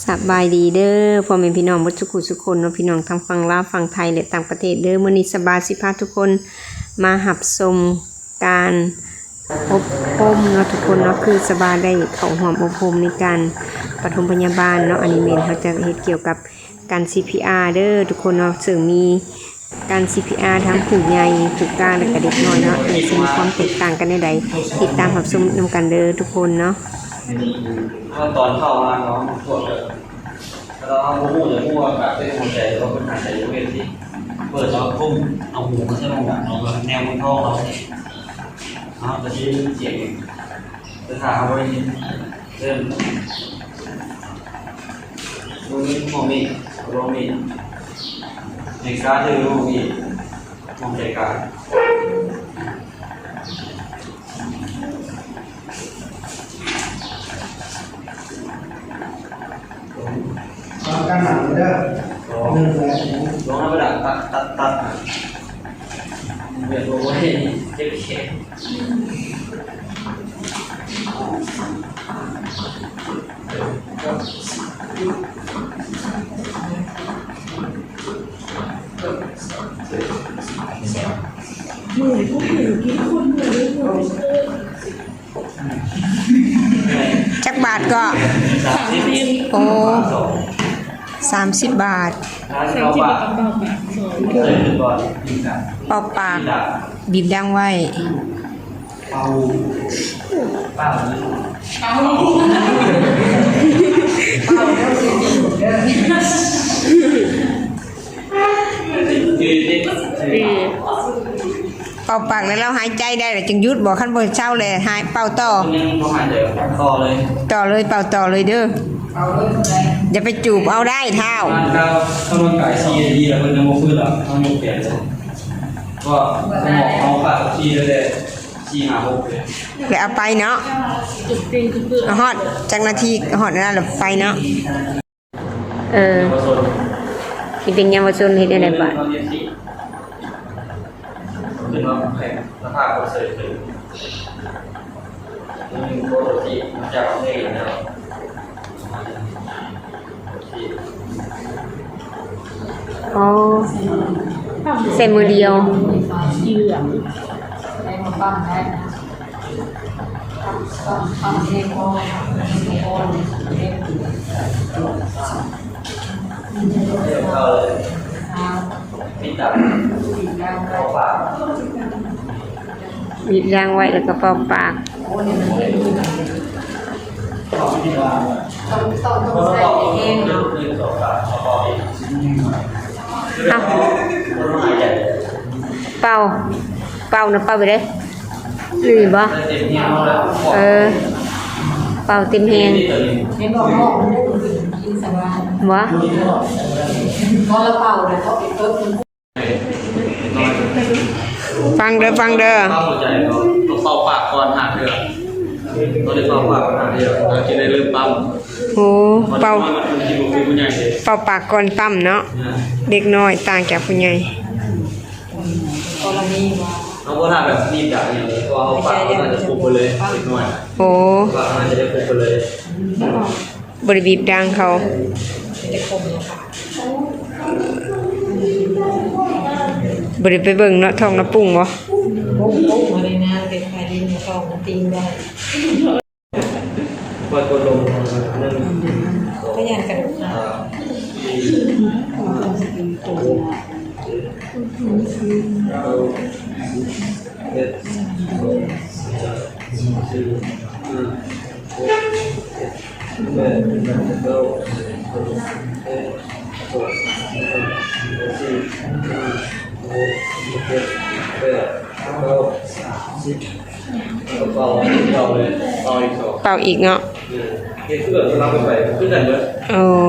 สบายดีเด้อพ่อแม่พี่น้องบ่ทุกคนเนาะพี่น้องทั้งฝั่งลาวฝั่งไทยและต่างประเทศเด้อมื้อนี้สบายสิพาทุกคนมารับชมการอบรมเนาะทุกคนเนาะคือสบายได้เข้าร่วมอบรมในการปฐมพยาบาลเนาะอันนี้แม่นเขาจะเฮ็ดเกี่ยวกับการ CPR เด้อทุกคนเนาะซึ่งมีการ CPR ทั้งผู้ใหญ่ผู้กลางและก็เด็กน้อยเนาะมีความแตกต่างกันใดๆติดตามรับชมนำกันเด้อทุกคนเนาะตอนเข้ามาเนาะพวกแล้วหูจะหูแบบเป็นหัวใจแล้วก็เป็นหายใจเวทที่เปิดแล้วพุ่งเอาหูมาใช้ลงแบบเราแนวมันท่อเราจะชี้เสียงจะถามว่าเริ่มมือนี้มองมีลงมีในซ้ายคือมองมีมองใจกายกันหนังเด้อลองให้ประดับตัดเบียดโอ้ยเจ็บแขนจักบาทก็โอ้30 บาทเป่าปากบีบดังไว้เป่าปากแล้วเราหายใจได้หรือจึงยุดบอกขั้นบนเช้าเลยหายเป่าต่อต่อเลยเป่าต่อเลยเด้ออย่าไปจูบเอาได้เท้าถ้ามันกายซีดีแล้วมันจะโมฟื้นหรอมันโมเปลี่ยนเลยก็สมองเอาขาดซีเลยซีหาโมเปลี่ยนแล้วเอาไปเนาะฮอดจักนาทีฮอดนั่นแหละไปเนาะที่เป็นยาวชนเฮ็ดได้บ่เป็นว่าแข่งสภาพคอนเสิร์ตเลยมีโปรโตที่มาจากประเทศแล้วอ๋อใส่มือเดียวเข้าเลยปิดดับเข้าปากบีบยางไว้แล้วก็เป่าปากต้องใส่เองเนาะเป่านะเป่าไปเลยลืมบ่เป่าเต็มแฮงบ่พอละเป่าเลยเขาปิดปุ๊บฟังเด้อเข้าหัวใจเราต้องเป่าปากก่อนหาเดือดเราได้เป่าปากก่อนหาเดือดเราจะได้เริ่มปั๊มโอ้เป่าปากก่อนปั๊มเนาะเด็กน้อยต่างจากผู้ใหญ่เราก็ทำแบบรีบด่าอย่างนี้เพราะเขาปากมันจะปุบไปเลยเด็กน้อยโอ้ปากมันจะได้ปุบไปเลยบริบีบดังเขาบริไปเบิ่งเนาะทองน้ำปุ่งบ่ปุ๊บมาเลยนะเป็นใครดินทองตีนได้ปล่อยกดลมนั่นก็ยันกระดูกเป่าอีกเนาะเฮ็ดเพื่อจะรับไปขึ้นกันเบิด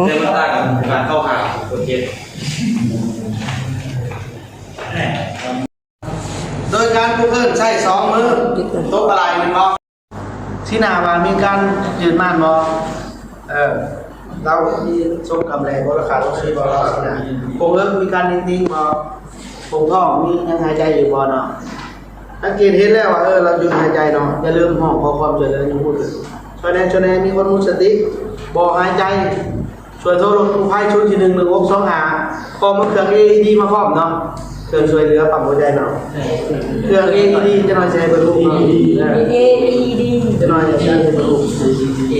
แต่มันต่างกับการเข้าหาคนเฮ็ดโดยการผู้เพิ่นใช้2มือโต๊ะอะไรมันบ่ที่หน้าว่ามีการยืนม่านบ่เราที่ชมกำแรงบ่ราคาต้องซื้อบ่เราสินะผมมีการนิ่งๆบ่ผมก็มียังหายใจอยู่บ่เนาะสังเกตเห็นแล้วว่าเราหยุดหายใจเนาะอย่าลืมห้องขอความช่วยเหลืออย่าพูดช่วยแน่มีคนมีสติบ่หายใจ ช่วยโทรรถกู้ภัยชุดที่11625พอมันเครื่อง AED มาพร้อมเนาะเครื่องช่วยเหลือปั๊มหัวใจเนาะเครื่อง AED จะหน่อยใช้เบอร์ลูกเนาะ AED จะหน่อยใช้เบอร์ลูก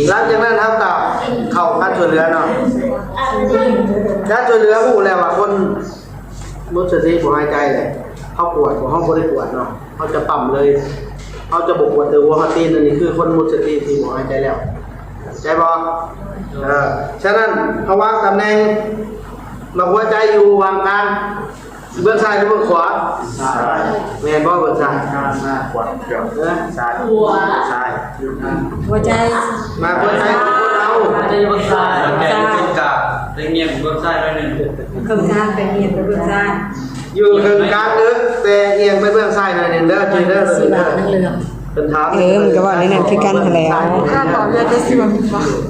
หลังจากนั้นครับกับเข้าการช่วยเหลือเนาะการช่วยเหลือผู้แล้วว่าคนหมดสติบ่หายใจเลยเฮาปวดบ่เฮาบ่ได้ปวดเนาะเฮาจะปั๊มเลยเฮาจะบ่ปวดแต่หัวเฮาตีนอันนี้คือคนหมดสติที่บ่หายใจแล้วใจบ่ฉะนั้นเฮาวางตำแหน่งมาหัวใจอยู่วางกลางเบื้องซ้ายหรือเบื้องขวาแม่นบ่เบื้องซ้ายขวาเดี๋ยวซ้ายซ้ายหัวใจมาหัวใจของคนเรา ได้เบื้องซ้ายแม่เบื้องกลางได้เงียบเบื้องซ้ายได้หนึ่ง เครื่องซ้ายไปเงียบไปเบื้องซ้ายอยู่กลางนึกแต่เอียงไปเบื้องซ้ายหน่อยนึงเด้อจีเด้อสีเด้อเป็นถามมันก็ว่าในนั้นคือกันแล้วค่าต่อเลือดได้สิบ่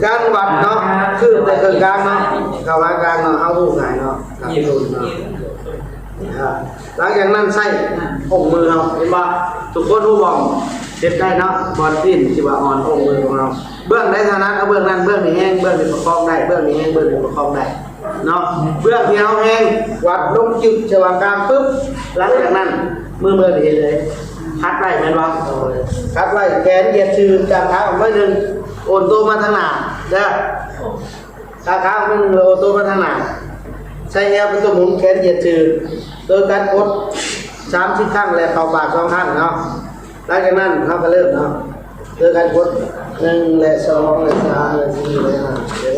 การวัดเนาะคือแต่กลางเนาะเข้ามากลางเนาะเฮาฮู้ง่ายเนาะหลังจากนั้นใส่องมือเราเห็นป่ะทุกคนรู้บ่เจ็บได้เนาะบอลทิ้นที่ว่าอ่อนองมือของเราเบื้องได้เท่านั้นเอาเบื้องนั้นเบื้องนี้แห้งเบื้องนี้ประคองได้เบื้องนี้แห้งเบื้องนี้ประคองได้เนาะเบื้องที่เราแห้งวัดลงจุดจะวางกลางปุ๊บหลังจากนั้นมือเห็นเลยคัดไว้แม่นบ่คัดไว้แขนเหยียดชื่อจากเท้าออกมา1โอนตัวมาทางหน้าเด้อจากเท้ามา1โอนตัวมาทางหน้าใช้แอวเป็นตัวหมุนแขนเหยียดชื่อโดยการกด30ครั้งและเข้าปาก2ครั้งเนาะหลังจากนั้นเราก็เริ่มเนาะโดยการกด1และ2และ3และ4และ5เดี๋ยว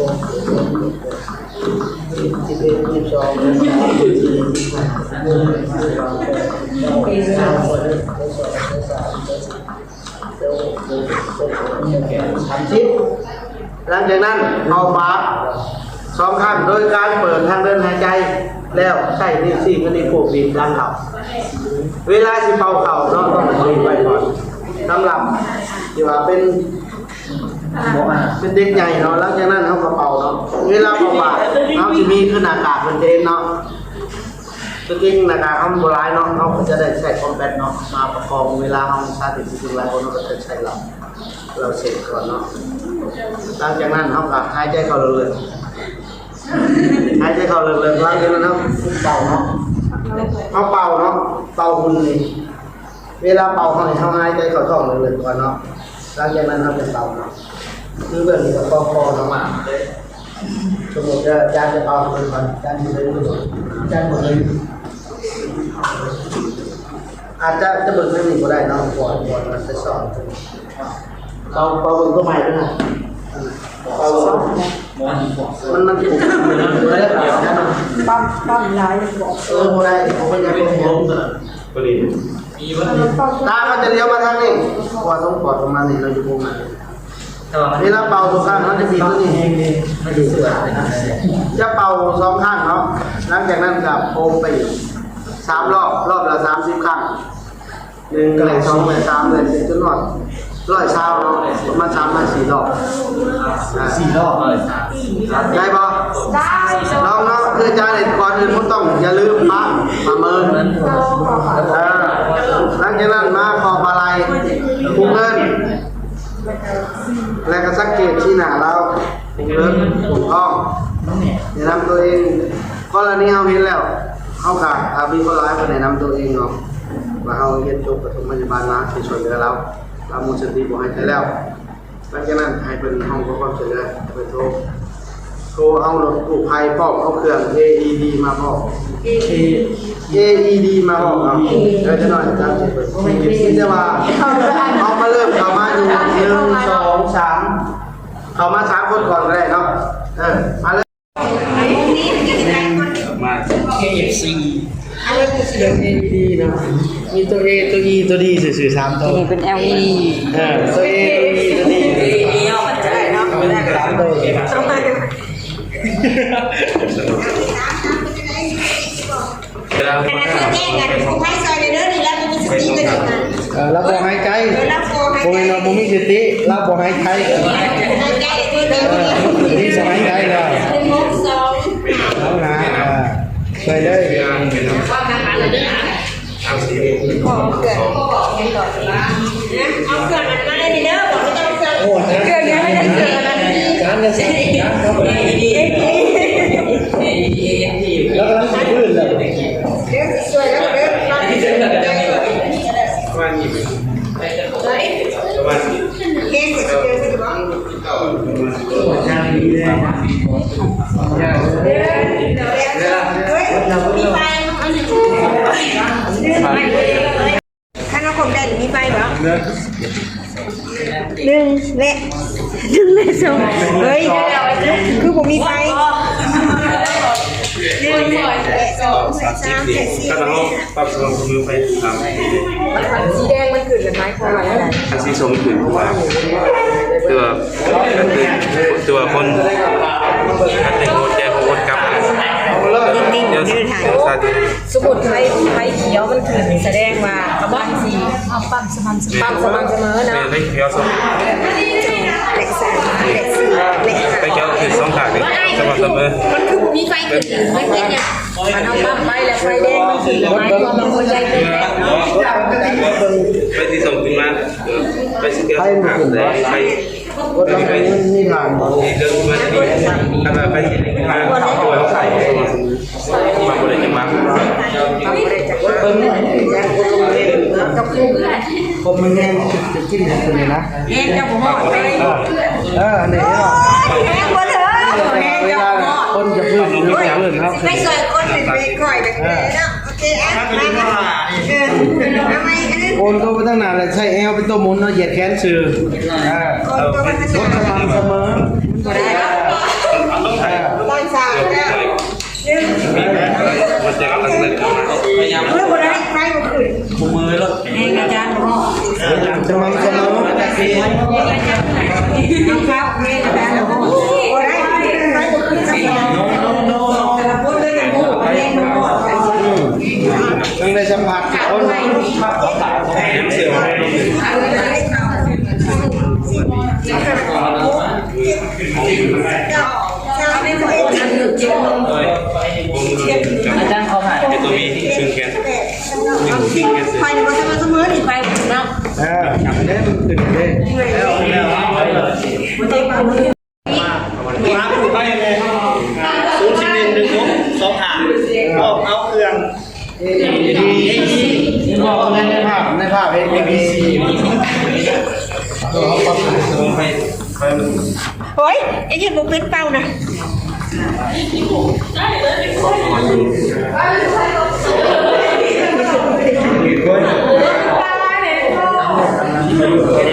หลังจากนั้นเอาปาก2ครั้งโดยการเปิดทางเดินหายใจแล้วใส่นิ้วชี้กับนิ้วโป้งบีบหลังเข่าเวลาสิเป่าเข่าเนาะต้องบีบไว้ก่อนสำหรับที่ว่าเป็นเด็กใหญ่เนาะหลังจากนั้นเขาก็เป่าเนาะเวลาเป่าปากเขาจะมีขึ้นอากาศเป็นเทนเนาะจริงๆอากาศเขาโบราณเนาะเขาจะได้ใส่คอมแบทเนาะมาประคองเวลาเขาชาติจริงๆแล้วเขาก็จะใช้เราเสร็จก่อนเนาะหลังจากนั้นเขาก็หายใจเข้าเลยหายใจเข้าเลยหลังจากนั้นเขาเป่าเนาะเขาเป่าเนาะเป่าหุ่นนี่เวลาเป่าเขาเนี่ยเขาหายใจเข้าท้องเลยก่อนเนาะหลังจากนั้นเขาเป็นเป่าเนาะคือเรื่องนี้ก็คอๆออกมาสมมติอาจารย์จะเป่าเป็นก่อนอาจารย์จะเลยอาจารย์หมดเลยอาจจะเบิ่งไม่มีก็ได้เนาะก่อนมันจะสอนเป่าเบิ่งก็ใหม่ด้วยนะเป่ามันถูกเลยนะปั๊มลายบอกบ่ได้ผมไม่ได้เป็นผมปริญตามันจะเลี้ยวมาทางนี้กว่าต้องปอดประมาณนี้เราจะพูดมานี่เราเป่าทุกครั้งเราจะบีบตัวนี้ไม่ดีเสือจะเป่า2ครั้งเนาะหลังจากนั้นกับโอมไป3รอบละ30ครั้ง1เลย2เลย3เลยจนหมด100ชาวเนาะประมาณ3มา4รอบ4รอบได้ป่ะได้ลองเนาะคืออาจารย์ก่อนอื่นต้องอย่าลืมประเมินหลังจากนั้นมาขอบอะไรพุงเงินและก็สังเกตที่หน้าเราพุงเงินพุงท้องแนะนำตัวเองกรณีเราเห็นแล้วเขาขาดมีคนร้ายมาแนะนำตัวเองเนาะว่าเขาเห็นจบปฐมพยาบาลมาช่วยเหลือเราหมดสติบ่หายใจแล้วหลังจากนั้นให้เป็นห้องความช่วยเหลือไปโทรเอารถกู้ภัยพร้อมเอาเครื่อง AED มาพร้อม AED มาพร้อมเนาะเดี๋ยวจะหน่อยครับที่จะว่าเอามาเริ่มเข้ามาอยู่1 2 3เข้ามา3คนก่อนก็ได้เนาะมาเลยมา KFC เรื่อง AED เนาะมีตัว A ตัว E ตัว D สื่อ3ตัวนี่เป็น LED ตัว A ตัว E ตัว D เอามันจะได้เนาะไม่ได้ก็3ตัวต้องไปกันเราขณะที่แจ้งกันผู้ให้ซอยในเรื่องนี้แล้วมีสติกันอยู่นะเราบ่หายใจบ่มีบ่มีสติเราบ่หายใจนี่สบายใจแล้วเอานะไปเลยเอาเกิดมันมาได้ดีเด้อบอกไม่ต้องเกิดเกิดยังไม่ได้เกิดอะไรการจะเสร็จการก็ไม่ได้ดี แล้วก็สิพื้นเลย เด้อสวยแล้วเด้อรอบที่1ได้สวย ประมาณนี้ประมาณนี้ เก่งกว่าเดิมสิบ่เฮ้ยมีไปอันนี้ข้างนอกผมได้มีไปบ่1และ1และ2เฮ้ยคือผมมีไป1และ2 3 4 ถ้าเราปรับสมองมือไปทำ สีแดงมันขึ้นกันไหมเพราะอะไร อันสีส้มขึ้นเพราะว่าตัวคนอันหนึ่งโคตรแก่โคตรกลับเดี๋ยวสาธิต สมุดไฟเขียวมันขึ้นแสดงว่ากำลังสีปั๊มสม่ำเสมอ เดี๋ เนาะ ยวให้เขียวส้ม เลข3เลข4เลข ไปเขียวคือสองขางนี่สม่ำเสมอ มันคือมีไฟขึ้นมันเป็นเนี่ย มันเอาปั๊มไฟแล้วไฟแดงมันขึ้นหมายความว่าหัวใจเต้นแรงเนาะ ไปที่ส่งขึ้นมาไปสเกลห่างเลยไปไปนี่ทางเดินมาที่นี่ถ้าไปมาตัวเราใส่มาบริจาคมาผมมันแห้งจะกินอย่างนี้นะ เองจะบ่ฮอดเลย อันนี้ แม่คนเถอะแม่ เว จะ ลาคนจะพื้นมีแต่พื้นครับ ไม่สวยคนเป็นเบรกก่อยแบบนี้เนาะโอเคอ่ะมาทำไมอันนี้ โอนก็ไปตั้งนานเลยใช้แอลเป็นตัวมุนเนาะเหยียดแขนสื่อรถสม่ำเสมอ ตอนสาวเนี่ย มันจะกำลังเล่นเข้ามา เมื่อวันนั้นไฟมันขึ้น คุมมือรถ เองอาจารย์บ่ฮอด สม่ำเสมอ น้องครับแม่กับแม่เราวันนั้นไฟมันขึ้นสักหน่อยแต่ละคนเลยเป็นผู้แม่มันก่อน ต้องได้สัมผัสคนเสียว อาจารย์เขาผ่าน ตัวมีซึ่งแขน ไฟมันจะมาเสมอนี่ไฟเนาะ ได้มันขึ้นได้แล้วมาผูกไปเลย0111625บอกเอาเครื่องบอกในภาพ ABC ตัวเขาปรับไป เฮ้ยไอ้ยี่มันเป็นเป้านะ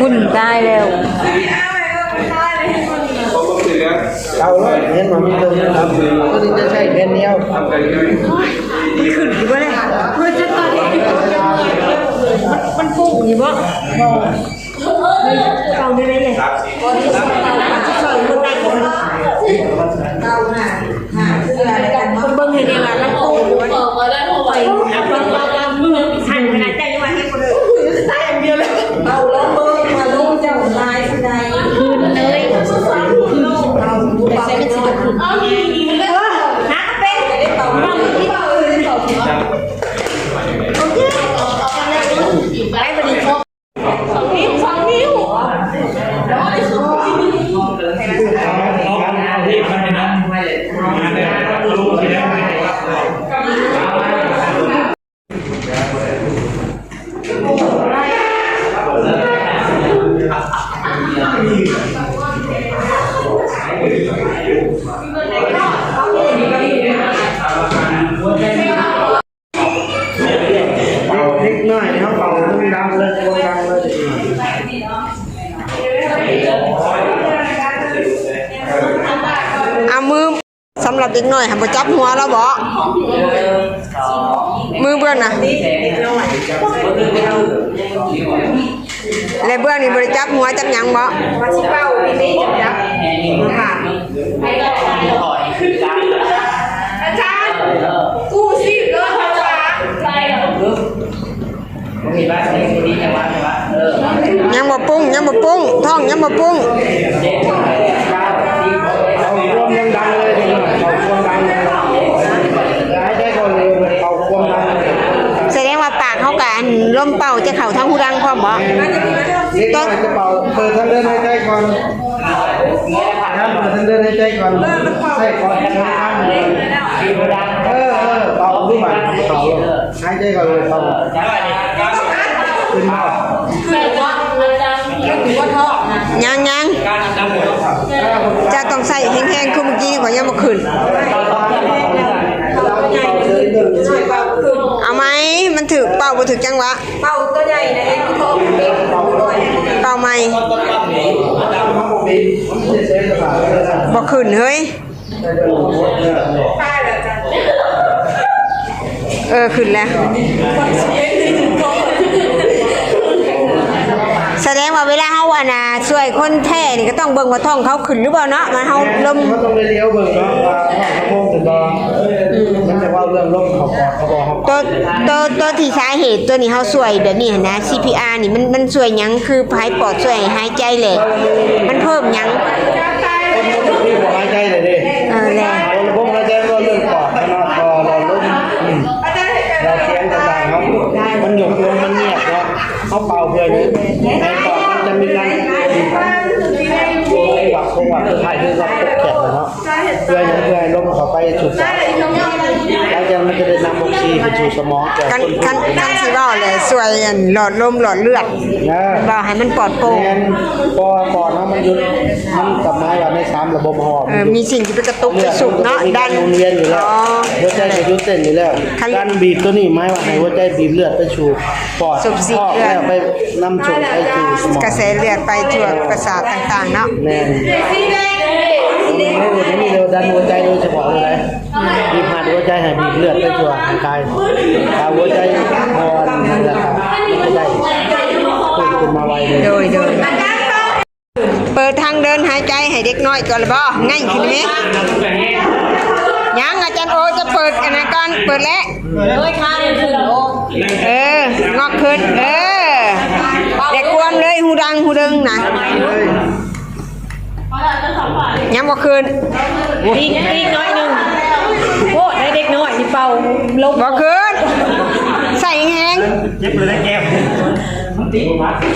คุณตายแล้ว เอาเลยเห็นมันมีตัวนี้ครับก็จะใช้แค่เดียว ขึ้นอยู่บ่เนี่ยเพื่อจะตอนนี้มันฟุ้งอยู่บ่เก่าได้ไหมเนี่ยมันจะสวยคนนั้นคนเก่าคืออะไรกันคนเบิ่งเห็นเนี่ยว่ามันฟุ้งอยู่บ่ไปหันขนาดใจว่าให้คนอื่นตายอย่างเดียวเลย เอาล้มเบิ่งมาลูกเจ้าลายสิได้คืนเลยเอาแต่ใส่เป็นสิบคืน หาเป็นได้เป่าบ้างที่เป่าเลยเป่าหัวโอเคไปบัดนี้ครบ2 นิ้วเล็กน้อยเขาเป่าดังเลยดังเลย เอามือสำหรับเด็กน้อยหันบ่จับหัวแล้วบ่มือเบื้องน่ะและเบื้องนี่บ่ได้จับหัวจับหยังบ่ว่าสิเป้านี่จับค่ะอาจารย์กู้ชีพเลยค่ะยังบ่ปุ้งท้องยังบ่ปุ้ง เอาความดังเลยเอาความดังเลยให้ได้คนเร็วเอาความดังเลย แสดงว่าปากเขากับอันลมเป่าจะเข่าทั้งหูดังพร้อมบ่ เล็กน้อยจะเป่าเปิดทางเดินหายใจก่อนเปิดทางเดินหายใจก่อนใช่ก่อนข้างเลย เป่าด้วยบัตรเขาใช้ใจก่อนเลยเป่าขึ้นมา ยังจะต้องใส่แห้งๆคือเมื่อกี้นี่ขอยังบ่ขึ้นเอาไหมมันถือเป่าบ่ถือจังหวะ เป่าตัวใหญ่นะเองโทษเป่าไหม มันจะใช้กระดาษ บ่ขึ้นเฮ้ยขึ้นแล้วแสดงว่าเวลาเฮาว่าน่ะช่วยคนแท้นี่ก็ต้องเบิ่งว่าท้องเขาขึ้นหรือเปล่าเนาะมันเฮาลม เขาต้องไปเลี้ยวเบิ่งเนาะว่าเขาโมงถึงบ่มันจะว่าเรื่องลมเขาบอกตัวที่สาเหตุตัวนี้เฮาช่วยแบบนี้นะ CPR นี่มันช่วยหยังคือภายปอดช่วยหายใจแหละมันเพิ่มหยัง คนมันมีหัวหายใจเลยดิ แหละ ระบบหายใจก็เรื่องปอดเนาะพอเราลมเราเสียงต่างๆเขามันหยุดลงมันเงียบเนาะเขาเป่าเพื่อนี้ในปอดมันจะมีการหวักคงหวักสุดท้ายคือวักแข็งเนาะเพื่อให้ลมเข้าไปฉุดสายแล้วจะมันจะได้นำออกซิเจนไปสู่สมองแก่คน คันสิเว้าเลยช่วยหลอดลมหลอดเลือดบ่ให้มันปลอดโปร่ง พอปอดมันหยุดมันกลับมาว่าใน3ระบบหอบ มีสิ่งที่ไปกระตุกกระสุกเนาะดัน หมุนเวียนอยู่แล้วหัวใจจะหยุดเต้นอยู่แล้วการบีบตัวนี้หมายว่าให้หัวใจบีบเลือดไปสู่ปอดแล้วไปนำส่งไปสู่สมอง กระแสเลือดไปทั่วประสาทต่างๆเนาะ แน่นไม่มีเร็วดันหัวใจโดยเฉพาะเลยบีบผ่านหัวใจให้บีบเลือดไปทั่วร่างกายถ้าหัวใจอ่อนนั่นแหละครับไม่ได้ขึ้นมาไวเลย โดยเปิดทางเดินหายใจให้เด็กน้อยก่อนเลยบ่ง่ายขึ้นไหมยังอาจารย์โอจะเปิดกันนะก่อนเปิดแล้วงอกขึ้นเด็กกวนเลยหูดังหูดึงนะยังบ่ขึ้น อีกน้อยนึงโอ้ได้เด็กน้อยนี่เป่าลม บ่ขึ้นใส่แห้ง เจ็บเลยได้แก้ว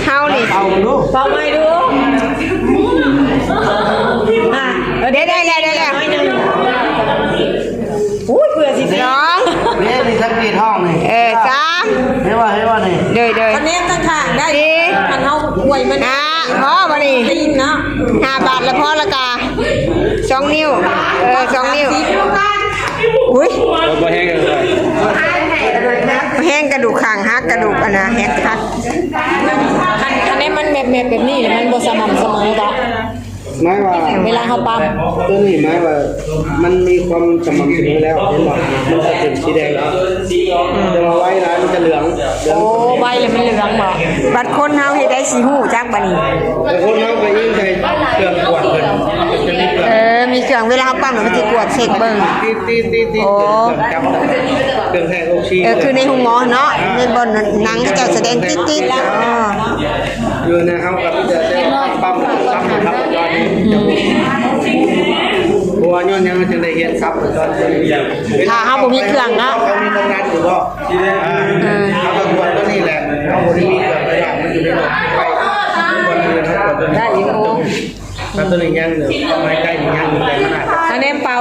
เฮานี่ เอาดู เป่าไม่ดูได้แล้ว น้อยนึงอุ้ยเผื่อสิ สอง นี่นี่สังเกตห้องนี่ สาม เฮ้ยว่านี่ เด้อ คะแนนต่างๆได้ สี่ มันเอาหวยมัน พอบ่นี่ ตีนเนาะ 5 บาทละพอละกา2 นิ้ว2 นิ้วอุ้ย บ่แห้งกันเลย แห้งกระดูกข้างหักกระดูกอันน่ะแห้งหัก คะแนนมันแบบนี้เนี่ยมันบ่สม่ำเสมอบ่ หมายว่า เวลาเขาปั๊ม ตัวนี้หมายว่ามันมีความสม่ำเสมอแล้วเห็นบ่มันจะเป็นสีแดงแล้วแต่ว่าไว้ร้านมันจะเหลือง โอ้ใบแล้วมันเหลืองบ่ บัดคนเฮาเฮ็ดได้สิฮู้จักบัดนี้ แต่คนเราไปยิ่งใจเครื่องกวดเพิ่นมันจะมีเครื่อง มีเครื่องเวลาเฮาปั๊มมันสิกวดเช็คเบิ่ง ตีจับเครื่องแทนโอชี คือในห้องหมอเนาะในบ่อนหนังเขาเจ้าแสดงติดๆอ๋อ อยู่นะเฮากับจะปั๊มครับจอยบัวย้อนยังจังได้เฮ็ดครับตอน ถ้าเฮาบ่มีเครื่องเนาะ เขามีทำงานอยู่บ่เขาก็กวดตัวนี้แหละเขาบ่ได้มีเครื่องไปอย่างมันอยู่ในรถไปคนนึงเขากวดตัวนี้ได้อยู่ถ้าตัวนี้ยังไม่ใกล้ยังอยู่แต่ขนาด คะแนนเป่า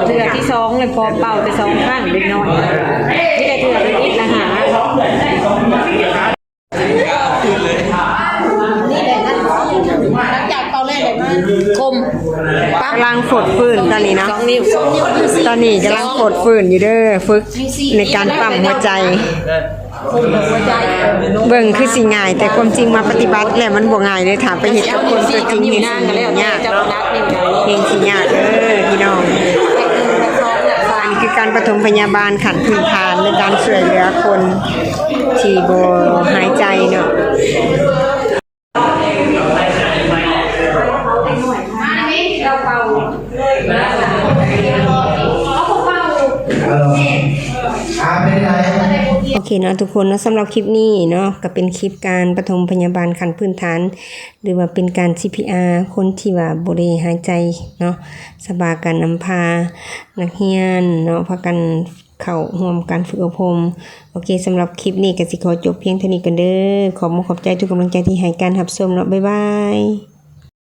เทื่อที่2เลยพอเป่าไป2ครั้งเด็กน้อยนี่ได้เทื่อละนิดละหาหลังจากเป่าแรกเลยคม กำลังฝดฟื้นตอนนี้เนาะ 2 นิ้ว ตอนนี้กำลังฝดฟื้นอยู่เด้อฝึกในการปั๊มหัวใจ หัวใจ เบิ่งคือสิง่าย แต่ความจริงมาปฏิบัติแล้วมันบ่ง่ายเลยถามไปเฮ็ดกับคนตัวจริงนี่สิยาก จะนัดนิ้วไหน เองสิยากพี่น้องอันนี้คือการปฐมพยาบาลขั้นพื้นฐานในการช่วยเหลือคนที่บ่หายใจเนาะ โอเคเนาะทุกคนเนาะสำหรับคลิปนี้เนาะก็เป็นคลิปการปฐมพยาบาลขั้นพื้นฐานหรือว่าเป็นการ CPR คนที่ว่าบ่ได้หายใจเนาะสบาการนำพานักเรียนเนาะพากันเข้าร่วมการฝึกอบรมโอเคสำหรับคลิปนี้ก็สิขอจบเพียงเท่านี้กันเด้อขอบคุณขอบใจทุกกำลังใจที่ให้การรับชมเนาะบ๊ายบาย